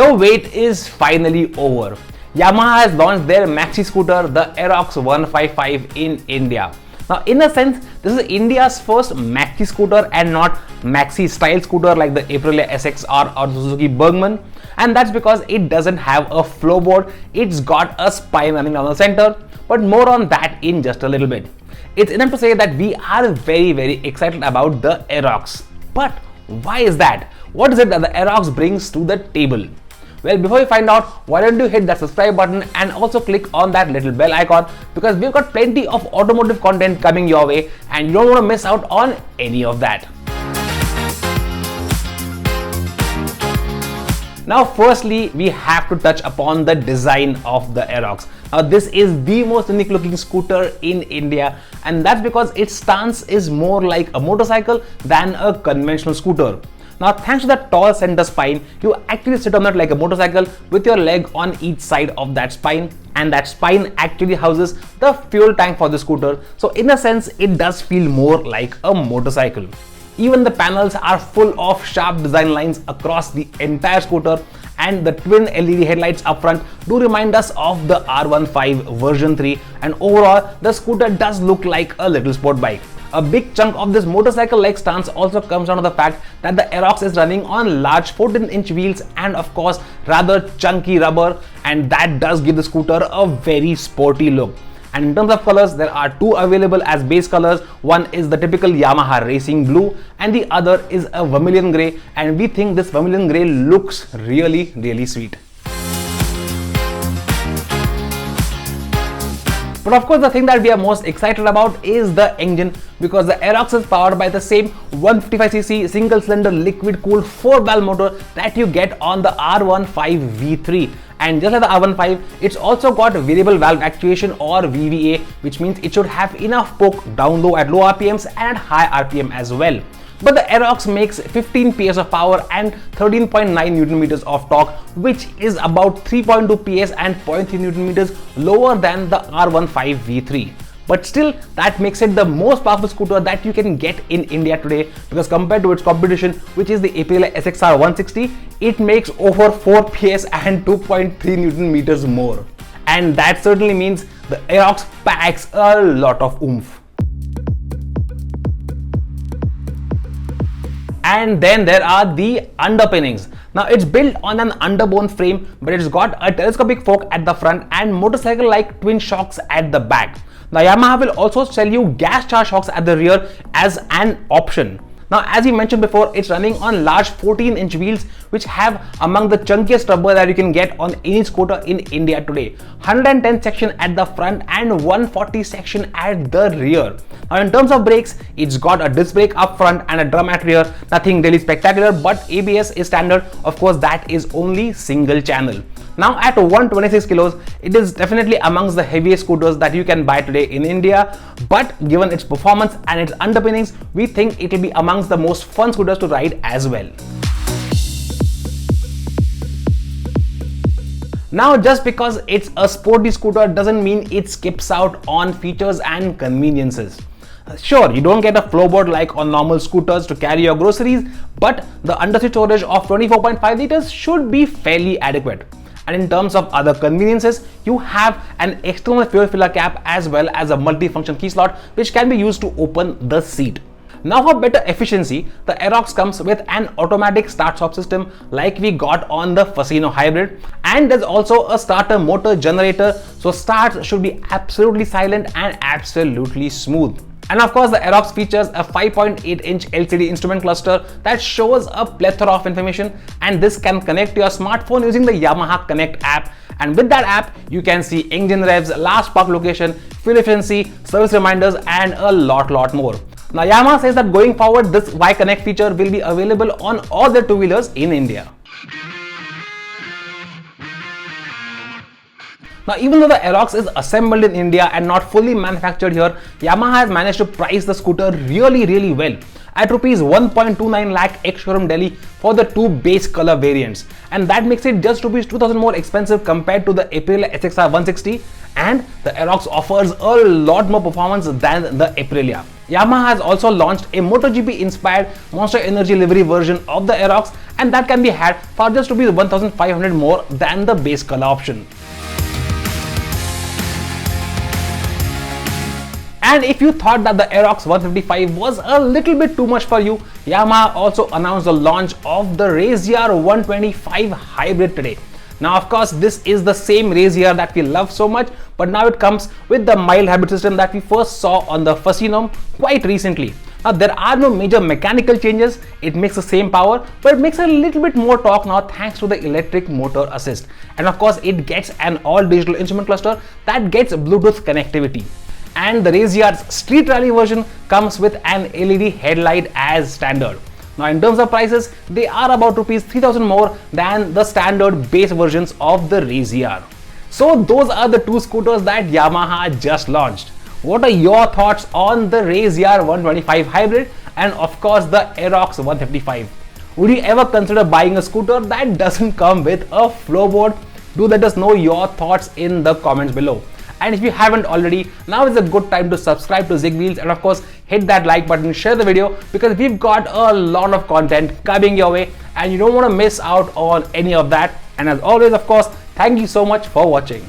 The wait is finally over. Yamaha has launched their maxi-scooter, the Aerox 155 in India. Now, in a sense, this is India's first maxi-scooter and not maxi-style scooter like the Aprilia SXR or Suzuki Bergman. And that's because it doesn't have a floorboard, it's got a spine running down the center. But more on that in just a little bit. It's enough to say that we are very excited about the Aerox. But why is that? What is it that the Aerox brings to the table? Well, before you find out, why don't you hit that subscribe button and also click on that little bell icon, because we've got plenty of automotive content coming your way and you don't want to miss out on any of that. Now, firstly, we have to touch upon the design of the Aerox. Now, this is the most unique looking scooter in India, and that's because its stance is more like a motorcycle than a conventional scooter. Now, thanks to that tall center spine, you actually sit on it like a motorcycle with your leg on each side of that spine, and that spine actually houses the fuel tank for the scooter. So in a sense, it does feel more like a motorcycle. Even the panels are full of sharp design lines across the entire scooter, and the twin LED headlights up front do remind us of the R15 version 3, and overall the scooter does look like a little sport bike. A big chunk of this motorcycle-like stance also comes down to the fact that the Aerox is running on large 14-inch wheels and of course rather chunky rubber, and that does give the scooter a very sporty look. And in terms of colors, there are two available as base colors. One is the typical Yamaha racing blue and the other is a vermilion grey, and we think this vermilion grey looks really sweet. But of course, the thing that we are most excited about is the engine, because the Aerox is powered by the same 155cc single-cylinder liquid-cooled 4-valve motor that you get on the R15 V3. And just like the R15, it's also got variable valve actuation or VVA, which means it should have enough poke down low at low RPMs and high RPM as well. But the Aerox makes 15 PS of power and 13.9 Nm of torque, which is about 3.2 PS and 0.3 Nm lower than the R15 V3. But still, that makes it the most powerful scooter that you can get in India today, because compared to its competition, which is the Aprilia SXR 160, it makes over 4 PS and 2.3 Nm more. And that certainly means the Aerox packs a lot of oomph. And then there are the underpinnings. Now, it's built on an underbone frame, but it's got a telescopic fork at the front and motorcycle-like twin shocks at the back. Now, Yamaha will also sell you gas charge shocks at the rear as an option. Now, as we mentioned before, it's running on large 14-inch wheels, which have among the chunkiest rubber that you can get on any scooter in India today. 110 section at the front and 140 section at the rear. Now, in terms of brakes, it's got a disc brake up front and a drum at rear. Nothing really spectacular, but ABS is standard. Of course, that is only single channel. Now, at 126 kilos, it is definitely amongst the heaviest scooters that you can buy today in India. But given its performance and its underpinnings, we think it will be amongst the most fun scooters to ride as well. Now, just because it's a sporty scooter doesn't mean it skips out on features and conveniences. Sure, you don't get a floorboard like on normal scooters to carry your groceries, but the underseat storage of 24.5 liters should be fairly adequate. And in terms of other conveniences, you have an external fuel filler cap as well as a multi-function key slot, which can be used to open the seat. Now, for better efficiency, the Aerox comes with an automatic start-stop system like we got on the Fascino Hybrid, and there's also a starter motor generator, so starts should be absolutely silent and absolutely smooth. And of course, the Aerox features a 5.8-inch LCD instrument cluster that shows a plethora of information, and this can connect to your smartphone using the Yamaha Connect app. And with that app, you can see engine revs, last park location, fuel efficiency, service reminders, and a lot more. Now, Yamaha says that going forward, this Y Connect feature will be available on all their two-wheelers in India. Now, even though the Aerox is assembled in India and not fully manufactured here, Yamaha has managed to price the scooter really well at rupees 1.29 lakh ex-showroom Delhi for the two base color variants, and that makes it just rupees 2000 more expensive compared to the Aprilia SXR 160, and the Aerox offers a lot more performance than the Aprilia. Yamaha has also launched a MotoGP inspired Monster Energy livery version of the Aerox, and that can be had for just rupees 1500 more than the base color option. And if you thought that the Aerox 155 was a little bit too much for you, Yamaha also announced the launch of the RayZR 125 Hybrid today. Now, of course, this is the same RayZR that we love so much, but now it comes with the mild hybrid system that we first saw on the Fascino quite recently. Now, there are no major mechanical changes. It makes the same power, but it makes a little bit more torque now thanks to the electric motor assist. And of course, it gets an all digital instrument cluster that gets Bluetooth connectivity. And the RayZR's Street Rally version comes with an LED headlight as standard. Now, in terms of prices, they are about rupees 3000 more than the standard base versions of the RayZR. So those are the two scooters that Yamaha just launched. What are your thoughts on the RayZR 125 Hybrid and of course the Aerox 155? Would you ever consider buying a scooter that doesn't come with a floorboard? Do let us know your thoughts in the comments below. And if you haven't already, now is a good time to subscribe to ZigWheels and of course hit that like button, share the video, because we've got a lot of content coming your way and you don't want to miss out on any of that. And as always, of course, thank you so much for watching.